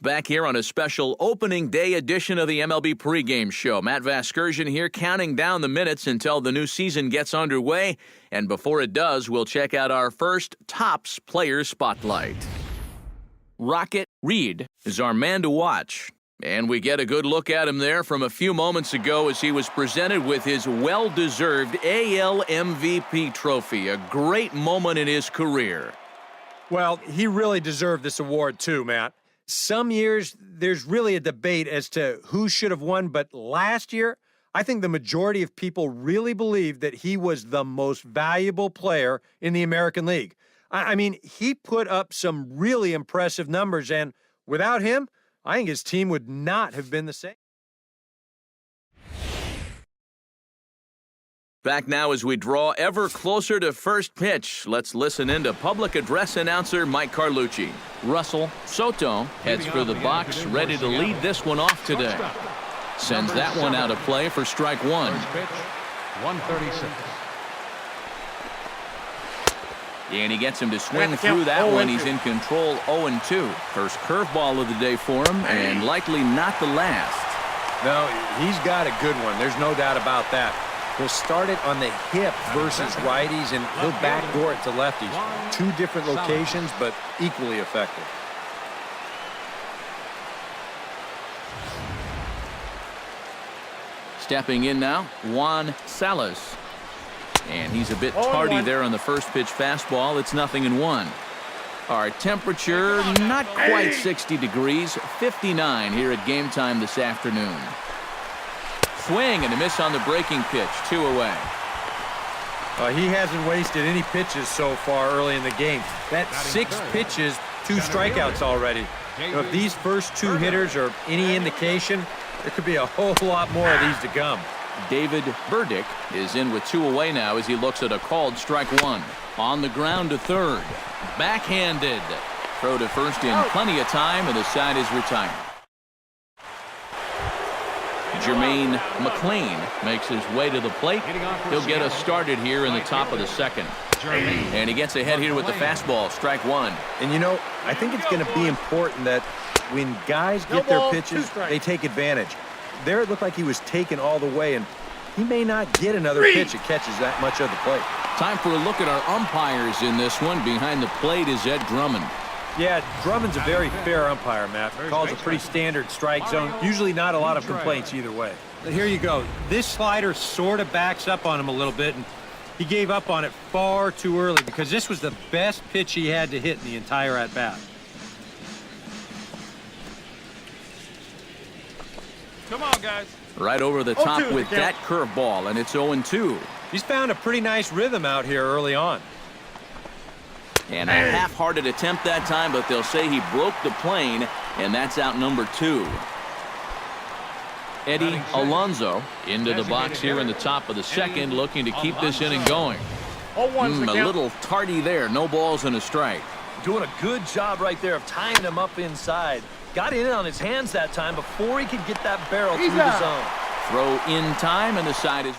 Back here on a special opening day edition of the MLB pregame show. Matt Vasgersian here counting down the minutes until the new season gets underway. And before it does, we'll check out our first Topps Player Spotlight. Rocket Reed is our man to watch. And we get a good look at him there from a few moments ago as he was presented with his well-deserved AL MVP trophy. A great moment in his career. Well, he really deserved this award too, Matt. Some years, there's really a debate as to who should have won, but last year, I think the majority of people really believed that he was the most valuable player in the American League. I mean, he put up some really impressive numbers, and without him, I think his team would not have been the same. Back now as we draw ever closer to first pitch. Let's listen in to public address announcer Mike Carlucci. Russell Soto heads for the box, ready to lead this one off today. Sends that one out of play for strike one. Pitch, 136. And he gets him to swing through that one. He's in control, 0-2. First curveball of the day for him, and likely not the last. No, he's got a good one. There's no doubt about that. He'll start it on the hip versus righties, and he'll backdoor it to lefties. Two different locations, but equally effective. Stepping in now, Juan Salas. And he's a bit tardy there on the first pitch fastball. It's 0-1. Our temperature, not quite 60 degrees, 59 here at game time this afternoon. Swing and a miss on the breaking pitch, 2 away. He hasn't wasted any pitches so far early in the game. That's 6 pitches, 2 strikeouts already. If these first 2 hitters are any indication, there could be a whole lot more of these to come. David Burdick is in with 2 away now as he looks at a called strike one. On the ground to third. Backhanded. Throw to first in plenty of time, and the side is retired. Jermaine McLean makes his way to the plate. He'll get us started here in the top of the second. And he gets ahead here with the fastball, strike one. And you know, I think it's going to be important that when guys get their pitches, they take advantage. There it looked like he was taken all the way, and he may not get another pitch that catches that much of the plate. Time for a look at our umpires in this one. Behind the plate is Ed Drummond. Yeah, Drummond's a very fair umpire, Matt. Calls a pretty standard strike zone. Usually not a lot of complaints either way. But here you go. This slider sort of backs up on him a little bit, and he gave up on it far too early because this was the best pitch he had to hit in the entire at-bat. Come on, guys. Right over the top with that curveball, and it's 0-2. He's found a pretty nice rhythm out here early on. And a half-hearted attempt that time, but they'll say he broke the plane, and that's out number 2. Eddie Alonso into the box here in the top of the second, looking to keep this inning going. A little tardy there. No balls and a strike. Doing a good job right there of tying him up inside. Got in on his hands that time before he could get that barrel through the zone. Throw in time, and the side is...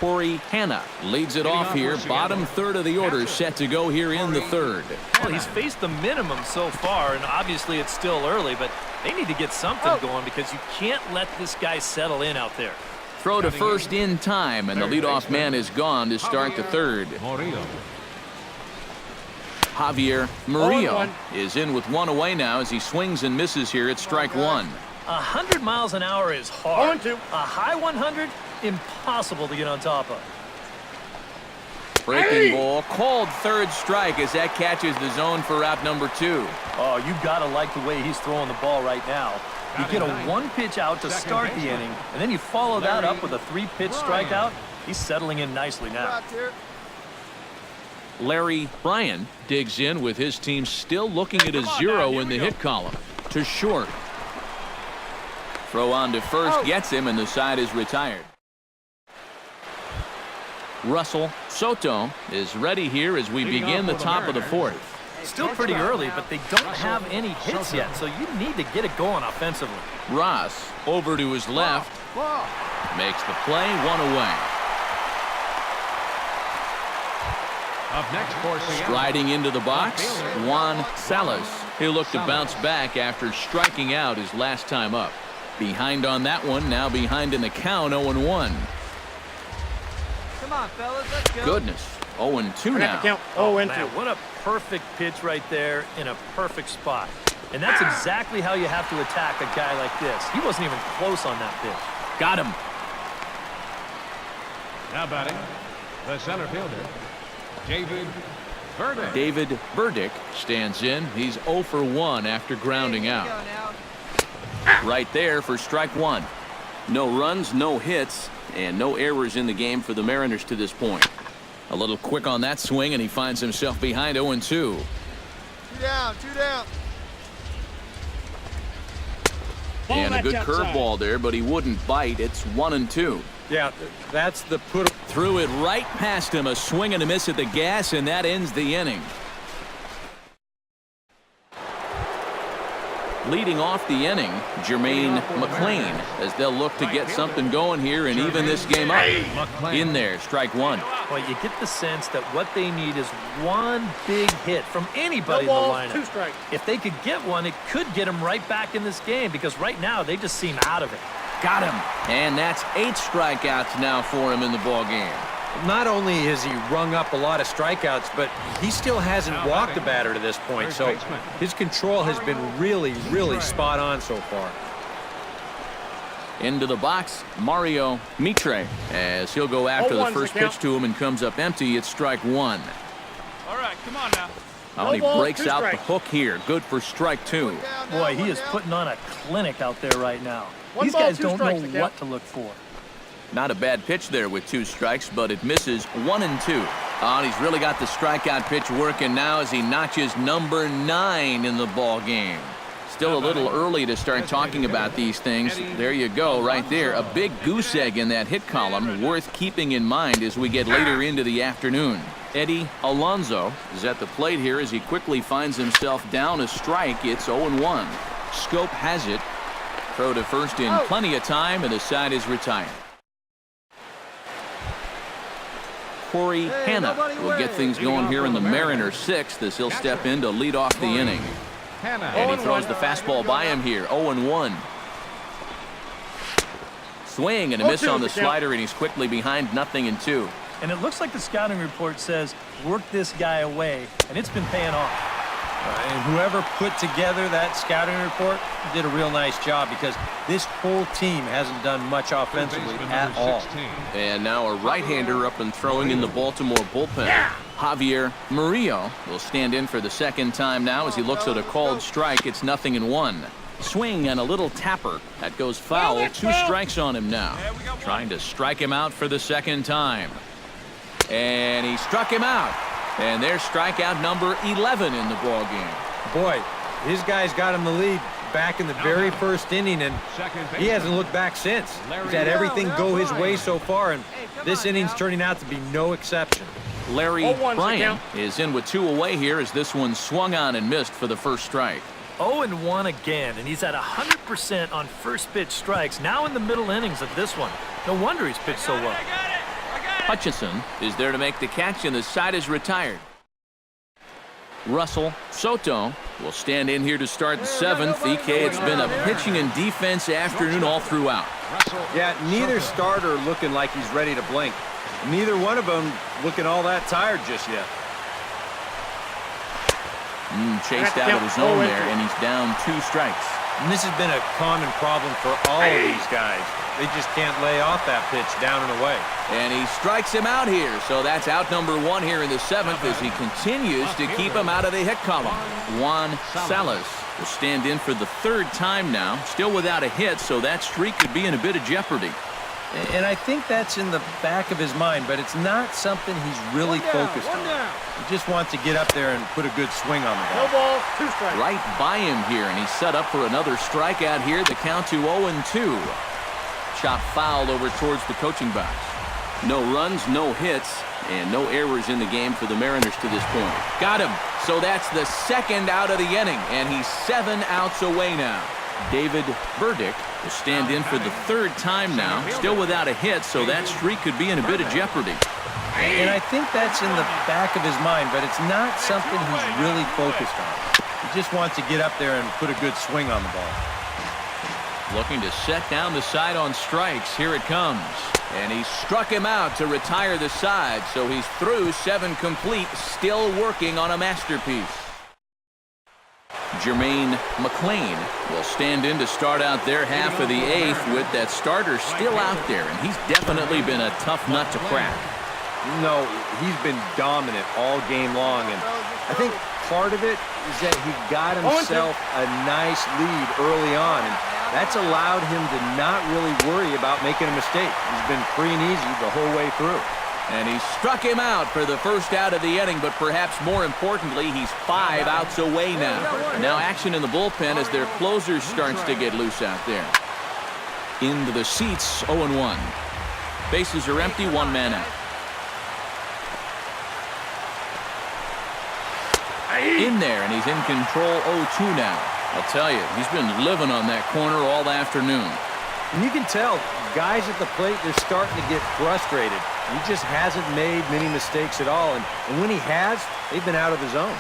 Corey Hanna leads it off here. Bottom third of the order set to go here in the third. Well, he's faced the minimum so far, and obviously it's still early, but they need to get something going because you can't let this guy settle in out there. Throw to first in time, and the leadoff man is gone to start the third. Javier Murillo is in with 1 away now as he swings and misses here at strike one. 100 miles an hour is hard. A high 100, impossible to get on top of. Breaking ball, called third strike as that catches the zone for out number 2. Oh, you gotta like the way he's throwing the ball right now. You get a 1-pitch out to start the inning, and then you follow that up with a 3-pitch strikeout. He's settling in nicely now. Larry Bryan digs in with his team still looking at a 0 in the hit column. To short. Throw on to first gets him, and the side is retired. Russell Soto is ready here as we begin the top of the fourth. Still pretty early, but they don't have any hits yet, so you need to get it going offensively. Ross over to his left. Makes the play, 1 away. Up next for Seattle. Striding into the box, Juan Salas. He'll look to bounce back after striking out his last time up. Behind on that one, now behind in the count, 0-1. Come on, fellas, let's go. Goodness, 0-2 now. Oh, man, what a perfect pitch right there in a perfect spot. And that's exactly how you have to attack a guy like this. He wasn't even close on that pitch. Got him. Now batting, the center fielder, David Burdick. David Burdick stands in. He's 0 for 1 after grounding out. Right there for strike one. No runs, no hits, and no errors in the game for the Mariners to this point. A little quick on that swing, and he finds himself behind 0-2. Two down, two down. And a good curveball there, but he wouldn't bite. It's 1-2. Yeah, that's the put. Threw it right past him. A swing and a miss at the gas, and that ends the inning. Leading off the inning, Jermaine McLean, as they'll look to get something going here and even this game up. In there, strike one. Well, you get the sense that what they need is one big hit from anybody in the lineup. If they could get one, it could get them right back in this game, because right now they just seem out of it. Got him. And that's 8 strikeouts now for him in the ball game. Not only has he rung up a lot of strikeouts, but he still hasn't walked a batter to this point. So his control has been really spot on so far. Into the box, Mario Mitre, as he'll go after the first pitch to him and comes up empty. It's strike one. All right, come on now. Oh, and he breaks out the hook here. Good for strike two. Boy, he is putting on a clinic out there right now. These guys don't know what to look for. Not a bad pitch there with 2 strikes, but it misses 1 and 2. Oh, and he's really got the strikeout pitch working now as he notches number 9 in the ball game. Still a little early to start talking about these things. There you go, right there. A big goose egg in that hit column, worth keeping in mind as we get later into the afternoon. Eddie Alonso is at the plate here as he quickly finds himself down a strike. It's 0-1. Scope has it. Throw to first in plenty of time, and the side is retired. Corey Hanna will get things going here in the Mariners' 6th as he'll step in to lead off the inning. And he throws the fastball by him here, 0-1. Swing and a miss on the slider, and he's quickly behind 0-2. And it looks like the scouting report says, work this guy away, and it's been paying off. And whoever put together that scouting report did a real nice job, because this whole team hasn't done much offensively at all. And now a right-hander up and throwing in the Baltimore bullpen. Javier Murillo will stand in for the second time now as he looks at a called strike. It's 0-1. Swing and a little tapper. That goes foul. 2 strikes on him now. Trying to strike him out for the second time. And he struck him out. And there's strikeout number 11 in the ball game. Boy, his guys got him the lead back in the very first inning, and he hasn't looked back since. He's had everything go his way so far, and this inning's turning out to be no exception. Larry Bryan is in with 2 away here as this one swung on and missed for the first strike. 0-1 again, and he's at 100% on first pitch strikes now in the middle innings of this one. No wonder he's pitched so well. Hutchison is there to make the catch, and the side is retired. Russell Soto will stand in here to start the 7th. EK, it's been a pitching and defense afternoon all throughout. Yeah, neither starter looking like he's ready to blink. Neither one of them looking all that tired just yet. Chased out of his zone there, and he's down 2 strikes. And this has been a common problem for all of these guys. They just can't lay off that pitch down and away. And he strikes him out here. So that's out number 1 here in the 7th as he continues to keep him out of the hit column. Juan Salas will stand in for the 3rd time now. Still without a hit, so that streak could be in a bit of jeopardy. And I think that's in the back of his mind, but it's not something he's really focused on. He just wants to get up there and put a good swing on the ball. No ball, 2 strikes. Right by him here, and he's set up for another strikeout here. The count to 0-2. Chop fouled over towards the coaching box. No runs, no hits, and no errors in the game for the Mariners to this point. Got him. So that's the 2nd out of the inning, and he's 7 outs away now. David Burdick will stand in for the 3rd time now. Still without a hit, so that streak could be in a bit of jeopardy. And I think that's in the back of his mind, but it's not something he's really focused on. He just wants to get up there and put a good swing on the ball. Looking to set down the side on strikes. Here it comes. And he struck him out to retire the side, so he's through 7 complete, still working on a masterpiece. Jermaine McLean will stand in to start out their half of the 8th with that starter still out there, and he's definitely been a tough nut to crack. No, he's been dominant all game long, and I think part of it is that he got himself a nice lead early on, and that's allowed him to not really worry about making a mistake. He's been free and easy the whole way through. And he struck him out for the first out of the inning, but perhaps more importantly, he's 5 outs away now. Now action in the bullpen as their closer starts to get loose out there. Into the seats, 0-1. Bases are empty, 1 man out. In there, and he's in control, 0-2 now. I'll tell you, he's been living on that corner all afternoon. And you can tell, guys at the plate, they're starting to get frustrated. He just hasn't made many mistakes at all, and when he has, they've been out of the zone.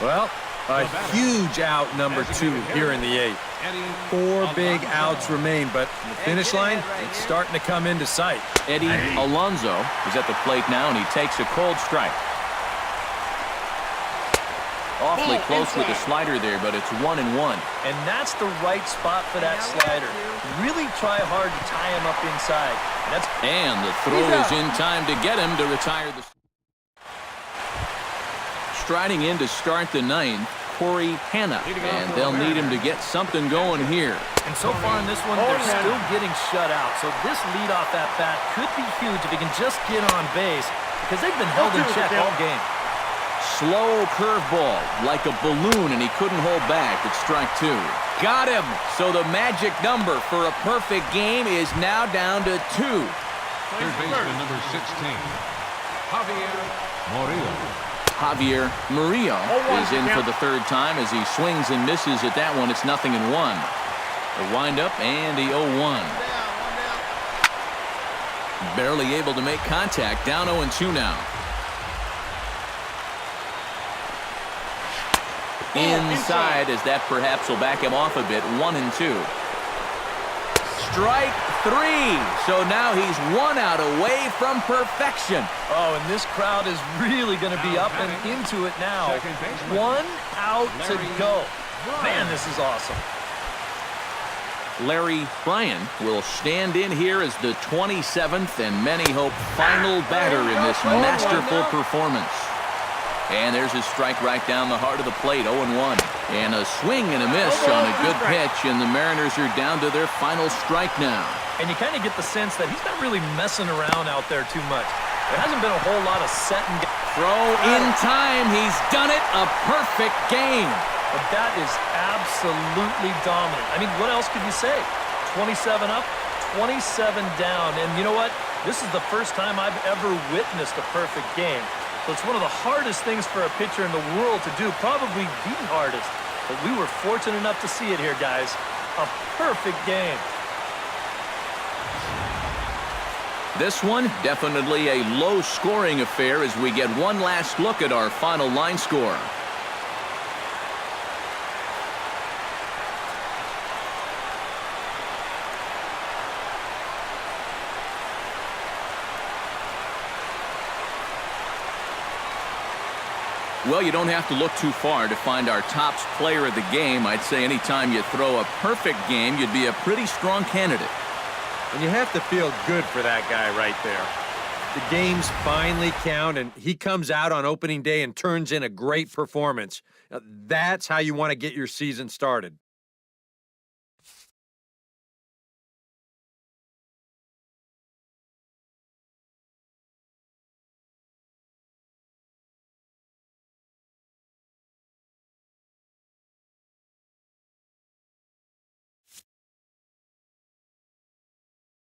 Well, a huge out, number 2 here in the 8th. 4 big outs remain, but the finish line, it's starting to come into sight. Eddie Alonso is at the plate now, and he takes a cold strike. Awfully close with the slider there, but it's 1-1. And that's the right spot for that slider. Really try hard to tie him up inside. And the throw is in time to get him to retire the... Striding in to start the 9th, Corey Hanna, and they'll need him to get something going here. And so far in this one, they're still getting shut out. So this leadoff at bat could be huge if he can just get on base, because they've been held in check all game. Slow curveball, like a balloon, and he couldn't hold back. It's strike 2. Got him! So the magic number for a perfect game is now down to 2. Third baseman number 16, Javier Murillo. Javier Murillo is in for the 3rd time as he swings and misses at that one. It's 0-1. The windup and the 0-1. Barely able to make contact. Down 0-2 now. Inside, as that perhaps will back him off a bit. 1-2. Strike 3. So now he's 1 out away from perfection. Oh, and this crowd is really going to be up and into it now. 1 out to go. Man, this is awesome. Larry Bryan will stand in here as the 27th and many hope final batter in this masterful performance. And there's his strike right down the heart of the plate, 0-1. And a swing and a miss on a good pitch, and the Mariners are down to their final strike now. And you kind of get the sense that he's not really messing around out there too much. There hasn't been a whole lot of set and get. Throw in time. He's done it. A perfect game. But that is absolutely dominant. I mean, what else could you say? 27 up, 27 down. And you know what? This is the first time I've ever witnessed a perfect game. So it's one of the hardest things for a pitcher in the world to do, probably the hardest. But we were fortunate enough to see it here, guys. A perfect game. This one, definitely a low-scoring affair as we get one last look at our final line score. Well, you don't have to look too far to find our tops player of the game. I'd say anytime you throw a perfect game, you'd be a pretty strong candidate. And you have to feel good for that guy right there. The games finally count, and he comes out on opening day and turns in a great performance. Now, that's how you want to get your season started.